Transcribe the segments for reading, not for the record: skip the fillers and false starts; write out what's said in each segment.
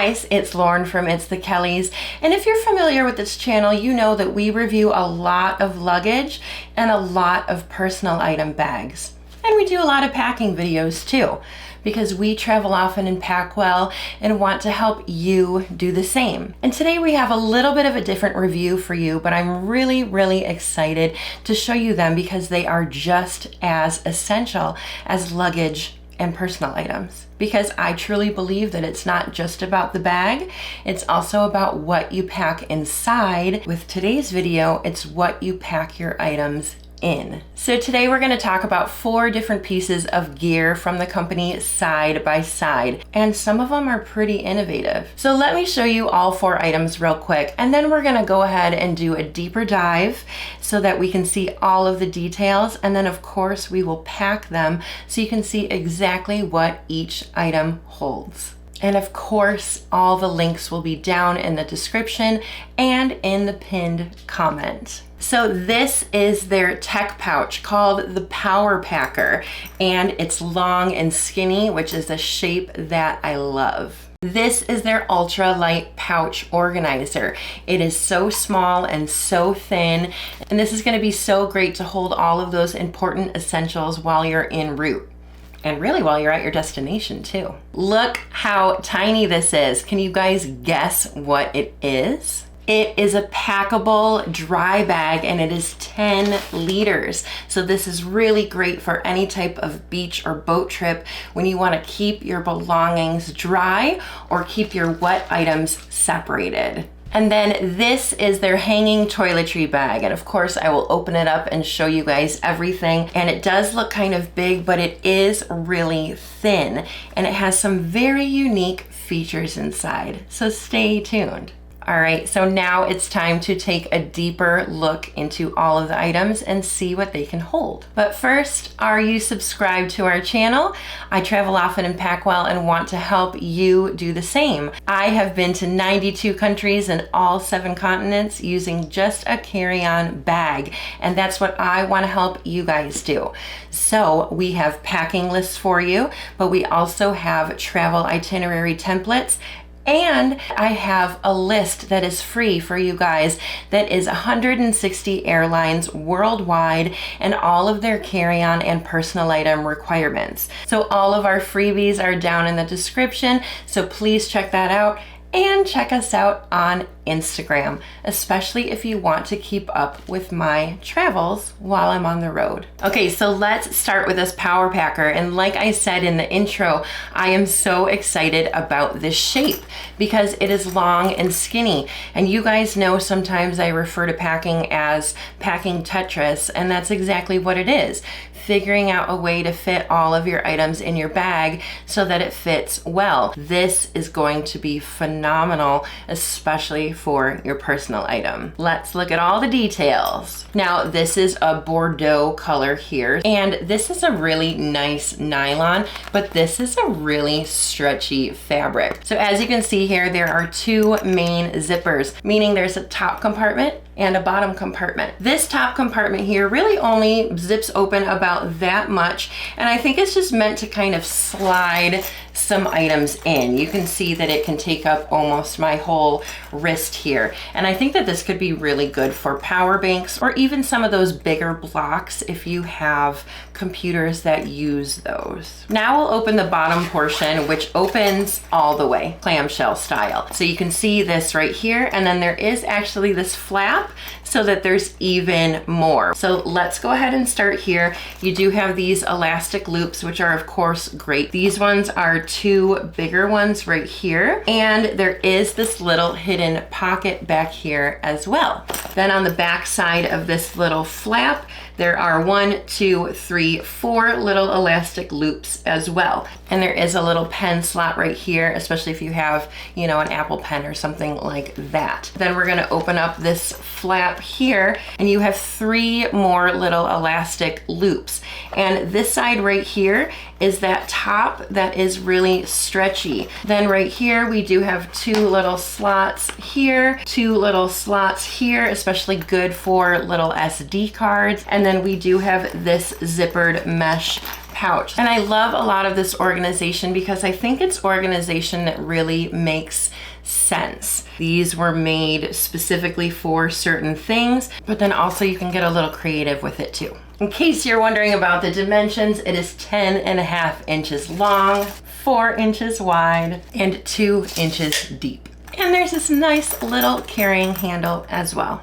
guys, it's Lauren from It's the Kellys, and if you're familiar with this channel, you know that we review a lot of luggage and a lot of personal item bags. And we do a lot of packing videos too, because we travel often and pack well and want to help you do the same. And today we have a little bit of a different review for you, but I'm really excited to show you them because they are just as essential as luggage and personal items. Because I truly believe that it's not just about the bag, it's also about what you pack inside. With today's video, it's what you pack your items in. So today we're going to talk about 4 different pieces of gear from the company Side by Side, and some of them are pretty innovative. So let me show you all 4 items real quick, and then we're going to go ahead and do a deeper dive so that we can see all of the details, and then of course we will pack them so you can see exactly what each item holds. And of course, all the links will be down in the description and in the pinned comment. So this is their tech pouch called the Power Packer, and it's long and skinny, which is a shape that I love. This is their ultra light pouch organizer. It is so small and so thin, and this is going to be so great to hold all of those important essentials while you're en route. And really while you're at your destination too. Look how tiny this is. Can you guys guess what it is? It is a packable dry bag, and it is 10 liters. So this is really great for any type of beach or boat trip when you want to keep your belongings dry or keep your wet items separated. And then this is their hanging toiletry bag. And of course I will open it up and show you guys everything. And it does look kind of big, but it is really thin. And it has some very unique features inside. So stay tuned. All right, so now it's time to take a deeper look into all of the items and see what they can hold. But first, are you subscribed to our channel? I travel often and pack well and want to help you do the same. I have been to 92 countries and all 7 continents using just a carry-on bag, and that's what I want to help you guys do. So we have packing lists for you, but we also have travel itinerary templates. And I have a list that is free for you guys that is 160 airlines worldwide and all of their carry-on and personal item requirements. So all of our freebies are down in the description, so please check that out. And check us out on Instagram, especially if you want to keep up with my travels while I'm on the road. Okay, so let's start with this Power Packer. And like I said in the intro, I am so excited about this shape because it is long and skinny. And you guys know sometimes I refer to packing as packing Tetris, and that's exactly what it is. Figuring out a way to fit all of your items in your bag so that it fits well. This is going to be phenomenal, especially for your personal item. Let's look at all the details. Now, this is a Bordeaux color here, and this is a really nice nylon, but this is a really stretchy fabric. So as you can see here, there are 2 main zippers, meaning there's a top compartment and a bottom compartment. This top compartment here really only zips open about that much, and I think it's just meant to kind of slide some items in. You can see that it can take up almost my whole wrist here, and I think that this could be really good for power banks or even some of those bigger blocks if you have computers that use those. Now we'll open the bottom portion, which opens all the way, clamshell style. So you can see this right here, and then there is actually this flap so that there's even more. So let's go ahead and start here. You do have these elastic loops, which are of course great. These ones are 2 bigger ones right here, and there is this little hidden pocket back here as well. Then on the back side of this little flap, there are 1, 2, 3, 4 little elastic loops as well. And there is a little pen slot right here, especially if you have, you know, an Apple pen or something like that. Then we're gonna open up this flap here, and you have 3 more little elastic loops. And this side right here is that top that is really stretchy. Then right here, we do have 2 little slots here, 2 little slots here, especially good for little SD cards. And then we do have this zippered mesh pouch. And I love a lot of this organization because I think it's organization that really makes sense. These were made specifically for certain things, but then also you can get a little creative with it too. In case you're wondering about the dimensions, it is 10.5 inches long, 4 inches wide, and 2 inches deep. And there's this nice little carrying handle as well.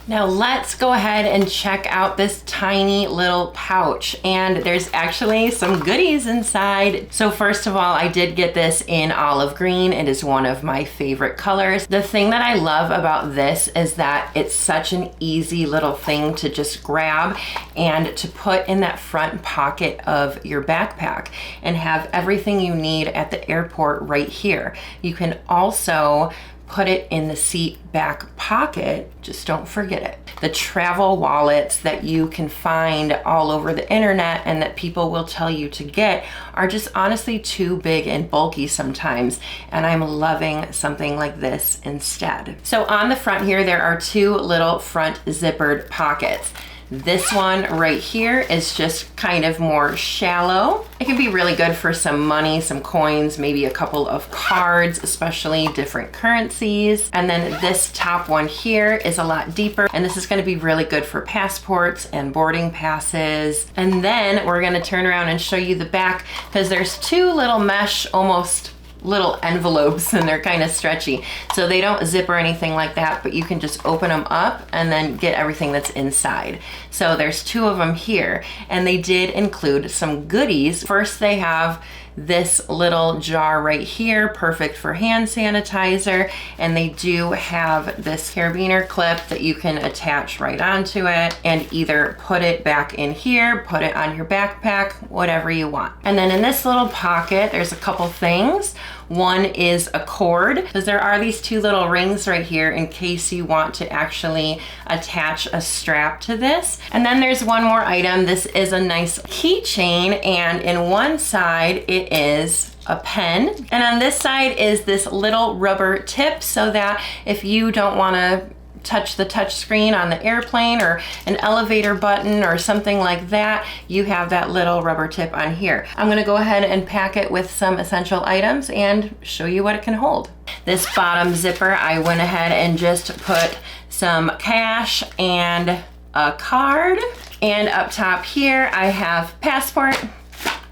Now let's go ahead and check out this tiny little pouch, and there's actually some goodies inside. So first of all, I did get this in olive green. It is one of my favorite colors. The thing that I love about this is that it's such an easy little thing to just grab and to put in that front pocket of your backpack and have everything you need at the airport right here. You can also put it in the seat back pocket, just don't forget it. The travel wallets that you can find all over the internet and that people will tell you to get are just honestly too big and bulky sometimes, and I'm loving something like this instead. So on the front here, there are 2 little front zippered pockets. This one right here is just kind of more shallow. It can be really good for some money, some coins, maybe a couple of cards, especially different currencies. And then this top one here is a lot deeper, and this is going to be really good for passports and boarding passes. And then we're going to turn around and show you the back, because there's 2 little mesh, almost little envelopes, and they're kind of stretchy. So they don't zip or anything like that, but you can just open them up and then get everything that's inside. So there's 2 of them here, and they did include some goodies. First, they have this little jar right here, perfect for hand sanitizer, and they do have this carabiner clip that you can attach right onto it and either put it back in here, put it on your backpack, whatever you want. And then in this little pocket, there's a couple things. One is a cord, because there are these 2 little rings right here in case you want to actually attach a strap to this. And then there's one more item. This is a nice keychain, and in one side it is a pen, and on this side is this little rubber tip, so that if you don't want to touch the touch screen on the airplane or an elevator button or something like that, you have that little rubber tip on here. I'm going to go ahead and pack it with some essential items and show you what it can hold. This bottom zipper, I went ahead and just put some cash and a card, and up top here I have passport,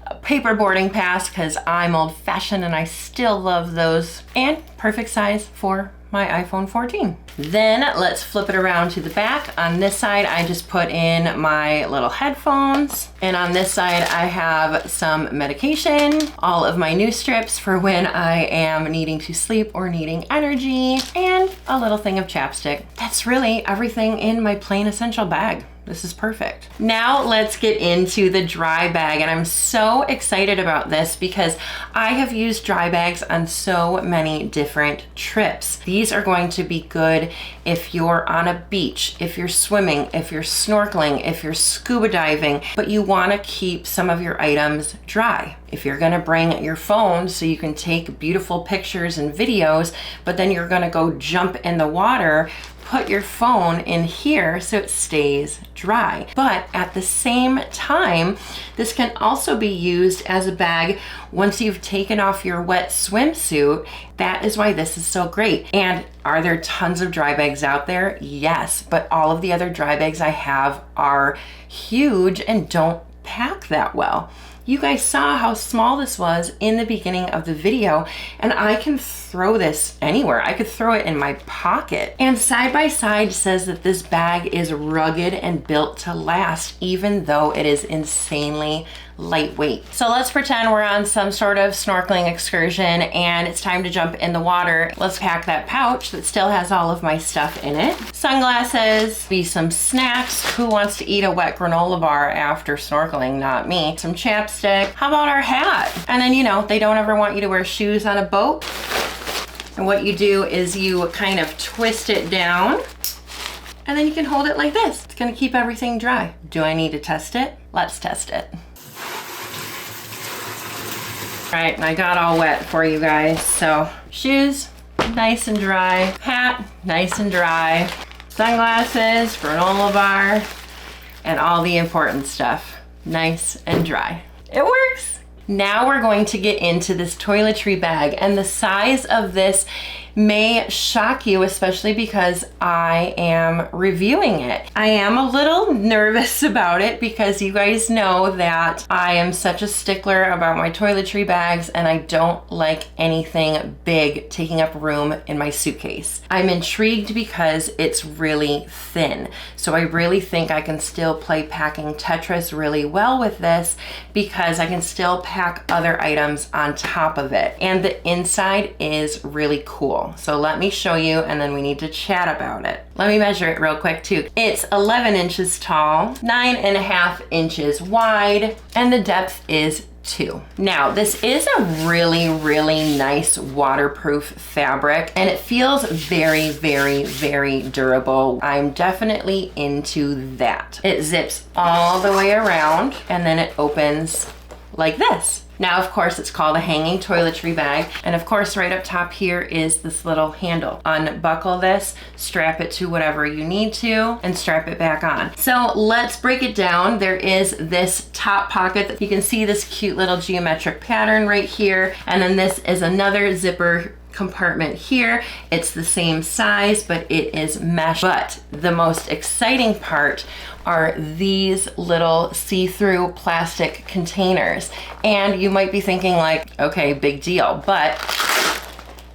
a paper boarding pass because I'm old-fashioned and I still love those, and perfect size for my iPhone 14. Then let's flip it around to the back. On this side, I just put in my little headphones. And on this side, I have some medication, all of my news strips for when I am needing to sleep or needing energy, and a little thing of chapstick. That's really everything in my plain essential bag. This is perfect. Now let's get into the dry bag, and I'm so excited about this because I have used dry bags on so many different trips. These are going to be good if you're on a beach, if you're swimming, if you're snorkeling, if you're scuba diving, but you want to keep some of your items dry. If you're going to bring your phone so you can take beautiful pictures and videos, but then you're going to go jump in the water, put your phone in here so it stays dry. But at the same time, this can also be used as a bag once you've taken off your wet swimsuit. That is why this is so great. And are there tons of dry bags out there? Yes, but all of the other dry bags I have are huge and don't pack that well. You guys saw how small this was in the beginning of the video, and I can throw this anywhere. I could throw it in my pocket. And Side by Side says that this bag is rugged and built to last, even though it is insanely lightweight. So let's pretend we're on some sort of snorkeling excursion and it's time to jump in the water. Let's pack that pouch that still has all of my stuff in it. Sunglasses, be some snacks. Who wants to eat a wet granola bar after snorkeling? Not me. Some chapstick. How about our hat? And then, you know, they don't ever want you to wear shoes on a boat. And what you do is you kind of twist it down, and then you can hold it like this. It's gonna keep everything dry. Do I need to test it? Let's test it. All right, and I got all wet for you guys. So shoes, nice and dry. Hat, nice and dry. Sunglasses, granola bar, and all the important stuff, nice and dry. It works. Now we're going to get into this toiletry bag, and the size of this may shock you, especially because I am reviewing it. I am a little nervous about it because you guys know that I am such a stickler about my toiletry bags and I don't like anything big taking up room in my suitcase. I'm intrigued because it's really thin. So I really think I can still play packing Tetris really well with this because I can still pack other items on top of it. And the inside is really cool. So let me show you and then we need to chat about it. Let me measure it real quick too. It's 11 inches tall, 9.5 inches wide, and the depth is 2. Now, this is a really, really nice waterproof fabric and it feels very, very, very durable. I'm definitely into that. It zips all the way around and then it opens like this. Now, of course, it's called a hanging toiletry bag. And of course, right up top here is this little handle. Unbuckle this, strap it to whatever you need to, and strap it back on. So let's break it down. There is this top pocket. You can see this cute little geometric pattern right here. And then this is another zipper compartment here. It's the same size, but it is mesh. But the most exciting part are these little see-through plastic containers. And you might be thinking like, okay, big deal, but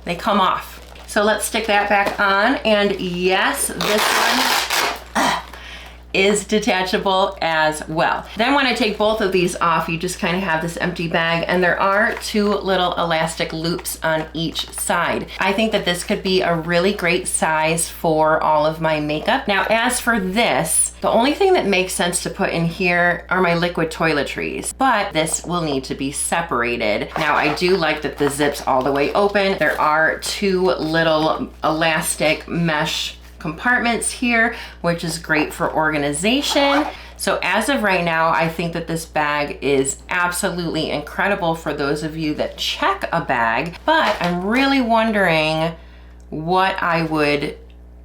they come off. So let's stick that back on. And yes, this one is detachable as well. Then when I take both of these off, you just kind of have this empty bag and there are 2 little elastic loops on each side. I think that this could be a really great size for all of my makeup. Now, as for this, the only thing that makes sense to put in here are my liquid toiletries, but this will need to be separated. Now, I do like that the zip's all the way open. There are 2 little elastic mesh compartments here, which is great for organization. So as of right now, I think that this bag is absolutely incredible for those of you that check a bag, but I'm really wondering what I would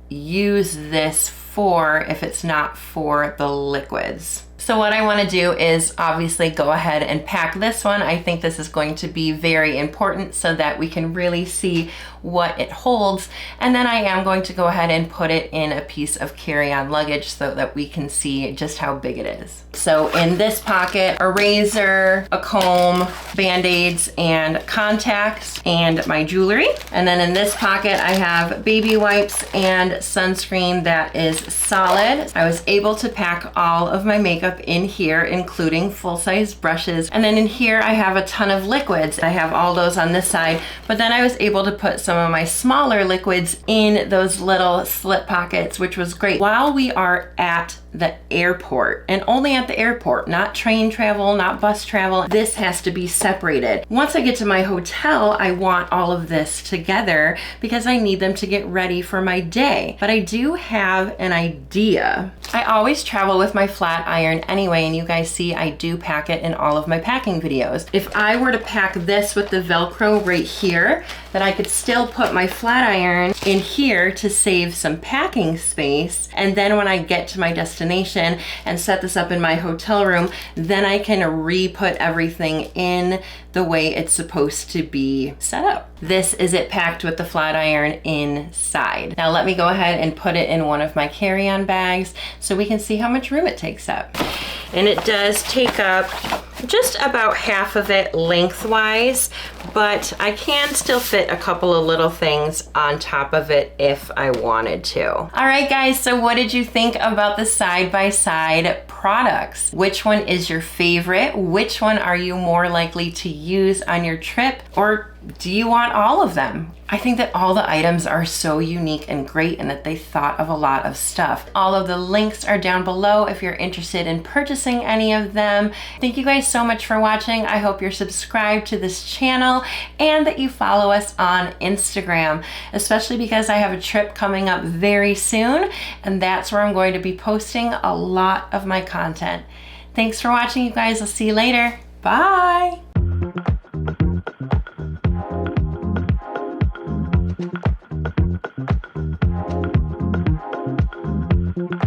use this for if it's not for the liquids. So what I want to do is obviously go ahead and pack this one. I think this is going to be very important so that we can really see what it holds. And then I am going to go ahead and put it in a piece of carry-on luggage so that we can see just how big it is. So in this pocket, a razor, a comb, Band-Aids, and contacts, and my jewelry. And then in this pocket, I have baby wipes and sunscreen that is solid. I was able to pack all of my makeup in here, including full-size brushes. And then in here, I have a ton of liquids. I have all those on this side, but then I was able to put some of my smaller liquids in those little slip pockets, which was great. While we are at the airport, and only at the airport, not train travel, not bus travel, this has to be separated. Once I get to my hotel, I want all of this together because I need them to get ready for my day. But I do have an idea. I always travel with my flat iron anyway, and you guys see I do pack it in all of my packing videos. If I were to pack this with the Velcro right here, then I could still put my flat iron in here to save some packing space. And then when I get to my destination and set this up in my hotel room, then I can re-put everything in the way it's supposed to be set up. This is it packed with the flat iron inside. Now let me go ahead and put it in one of my carry-on bags so we can see how much room it takes up. And it does take up just about half of it lengthwise, but I can still fit a couple of little things on top of it if I wanted to. All right, guys, so what did you think about the side-by-side products? Which one is your favorite? Which one are you more likely to use on your trip? Or do you want all of them? I think that all the items are so unique and great and that they thought of a lot of stuff. All of the links are down below if you're interested in purchasing any of them. Thank you guys so much for watching. I hope you're subscribed to this channel and that you follow us on Instagram, especially because I have a trip coming up very soon, and that's where I'm going to be posting a lot of my content. Thanks for watching, you guys. I'll see you later. Bye.